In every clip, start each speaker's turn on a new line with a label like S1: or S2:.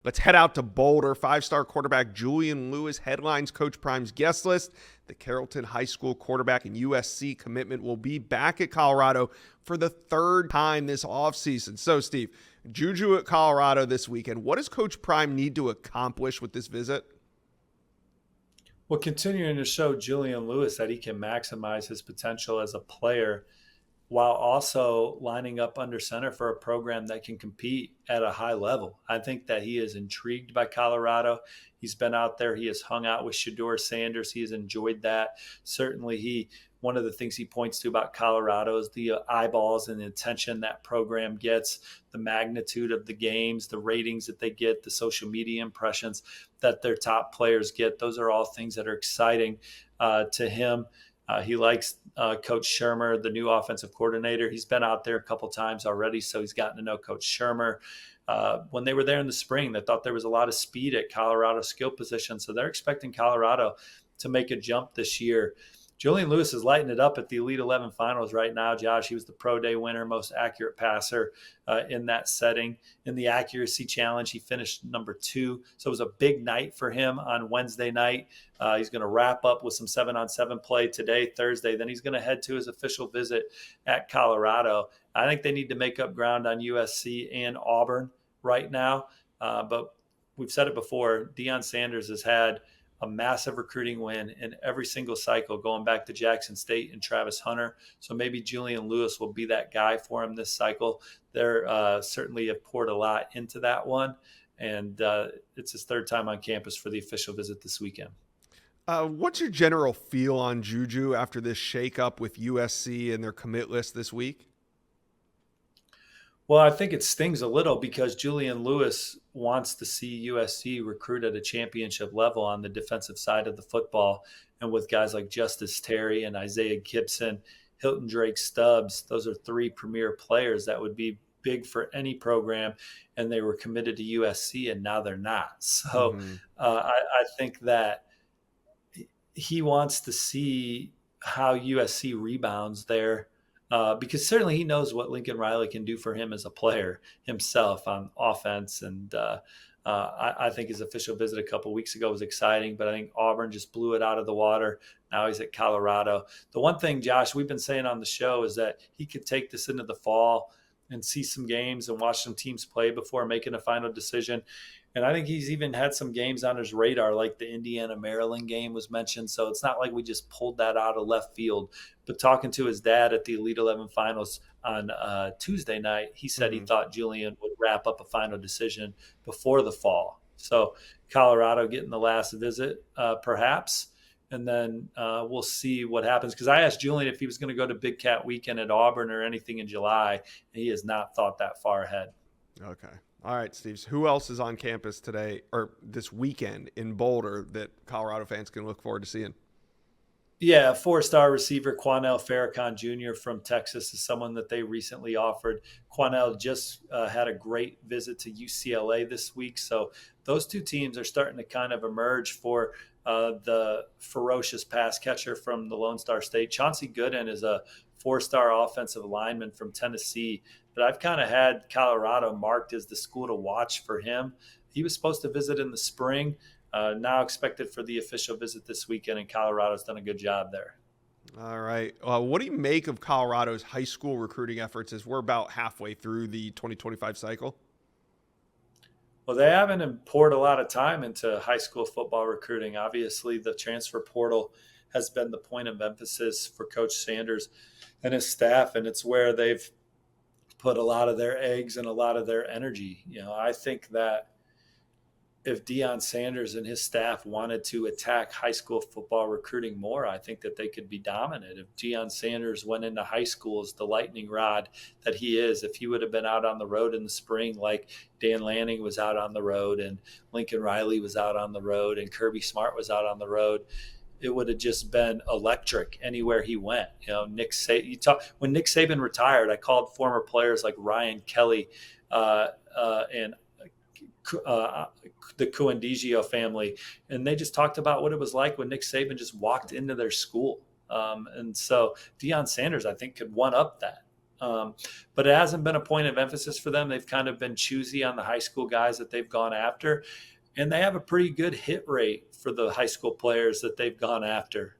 S1: Let's head out to Boulder. Five-star quarterback Julian Lewis headlines Coach Prime's guest list. The Carrollton High School quarterback and USC commitment will be back at Colorado for the third time this offseason. So, Steve, Juju at Colorado this weekend. What does Coach Prime need to accomplish with this visit?
S2: Well, continuing to show Julian Lewis that he can maximize his potential as a player while also lining up under center for a program that can compete at a high level. I think that he is intrigued by Colorado. He's been out there. He has hung out with Shedeur Sanders. He has enjoyed that. Certainly, one of the things he points to about Colorado is the eyeballs and the attention that program gets, the magnitude of the games, the ratings that they get, the social media impressions that their top players get. Those are all things that are exciting to him. He likes Coach Shermer, the new offensive coordinator. He's been out there a couple times already, so he's gotten to know Coach Shermer. When they were there in the spring, they thought there was a lot of speed at Colorado's skill position, so they're expecting Colorado to make a jump this year. Julian Lewis is lighting it up at the Elite 11 finals right now, Josh. He was the Pro Day winner, most accurate passer in that setting. In the accuracy challenge, he finished number 2. So it was a big night for him on Wednesday night. He's going to wrap up with some 7-on-7 play today, Thursday. Then he's going to head to his official visit at Colorado. I think they need to make up ground on USC and Auburn right now. But we've said it before, Deion Sanders has had a massive recruiting win in every single cycle going back to Jackson State and Travis Hunter. So maybe Julian Lewis will be that guy for him this cycle. They're certainly have poured a lot into that one. And it's his third time on campus for the official visit this weekend.
S1: What's your general feel on Juju after this shakeup with USC and their commit list this week?
S2: Well, I think it stings a little because Julian Lewis wants to see USC recruit at a championship level on the defensive side of the football. And with guys like Justice Terry and Isaiah Gibson, Hilton Drake Stubbs, those are 3 premier players that would be big for any program. And they were committed to USC, and now they're not. So I think that he wants to see how USC rebounds there. Because certainly he knows what Lincoln Riley can do for him as a player himself on offense. And I think his official visit a couple of weeks ago was exciting, but I think Auburn just blew it out of the water. Now he's at Colorado. The one thing, Josh, we've been saying on the show is that he could take this into the fall and see some games and watch some teams play before making a final decision. And I think he's even had some games on his radar, like the Indiana-Maryland game was mentioned. So it's not like we just pulled that out of left field. But talking to his dad at the Elite 11 finals on Tuesday night, he said he thought Julian would wrap up a final decision before the fall. So Colorado getting the last visit, perhaps. And then we'll see what happens. Because I asked Julian if he was going to go to Big Cat Weekend at Auburn or anything in July. And he has not thought that far ahead.
S1: Okay. All right, Steve. Who else is on campus today or this weekend in Boulder that Colorado fans can look forward to seeing?
S2: Yeah, 4-star receiver Quanell Farrakhan Jr. from Texas is someone that they recently offered. Quanell just had a great visit to UCLA this week. So those 2 teams are starting to kind of emerge for the ferocious pass catcher from the Lone Star State. Chauncey Gooden is a 4-star offensive lineman from Tennessee, but I've kind of had Colorado marked as the school to watch for him. He was supposed to visit in the spring, now expected for the official visit this weekend, and Colorado's done a good job there.
S1: All right. What do you make of Colorado's high school recruiting efforts as we're about halfway through the 2025 cycle?
S2: Well, they haven't poured a lot of time into high school football recruiting. Obviously, the transfer portal has been the point of emphasis for Coach Sanders and his staff, and it's where they've put a lot of their eggs and a lot of their energy. I think that if Deion Sanders and his staff wanted to attack high school football recruiting more, I think that they could be dominant. If Deion Sanders went into high school as the lightning rod that he is, if he would have been out on the road in the spring like Dan Lanning was out on the road and Lincoln Riley was out on the road and Kirby Smart was out on the road, it would have just been electric anywhere he went. Nick Saban, when Nick Saban retired, I called former players like Ryan Kelly and the Coendigio family, and they just talked about what it was like when Nick Saban just walked into their school. And so Deion Sanders, I think, could one up that. But it hasn't been a point of emphasis for them. They've kind of been choosy on the high school guys that they've gone after, and they have a pretty good hit rate for the high school players that they've gone after.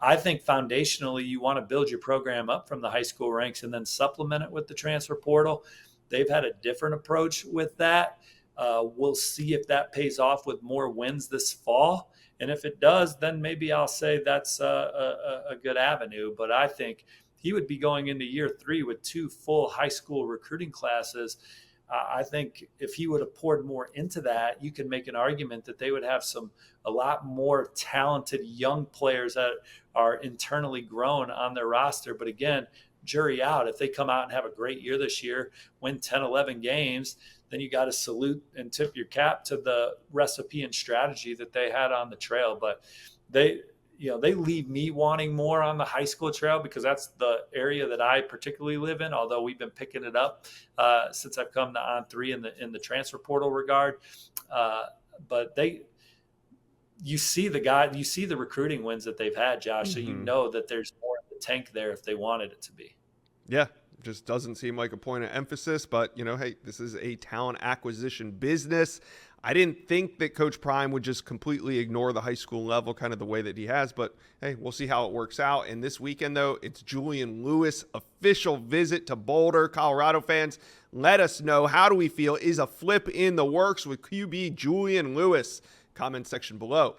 S2: I think foundationally, you want to build your program up from the high school ranks and then supplement it with the transfer portal. They've had a different approach with that. We'll see if that pays off with more wins this fall. And if it does, then maybe I'll say that's a good avenue. But I think he would be going into year 3 with 2 full high school recruiting classes. I think if he would have poured more into that, you can make an argument that they would have a lot more talented young players that are internally grown on their roster. But again, jury out. If they come out and have a great year this year, win 10, 11 games, then you got to salute and tip your cap to the recipe and strategy that they had on the trail. But they leave me wanting more on the high school trail because that's the area that I particularly live in, although we've been picking it up since I've come to On3 in the transfer portal regard. But you see the recruiting wins that they've had, Josh, so you know that there's more in the tank there if they wanted it to be.
S1: Yeah, just doesn't seem like a point of emphasis, but hey, this is a talent acquisition business. I didn't think that Coach Prime would just completely ignore the high school level kind of the way that he has, but hey, we'll see how it works out. And this weekend, though, it's Julian Lewis' official visit to Boulder. Colorado fans, let us know, how do we feel? Is a flip in the works with QB Julian Lewis? Comment section below.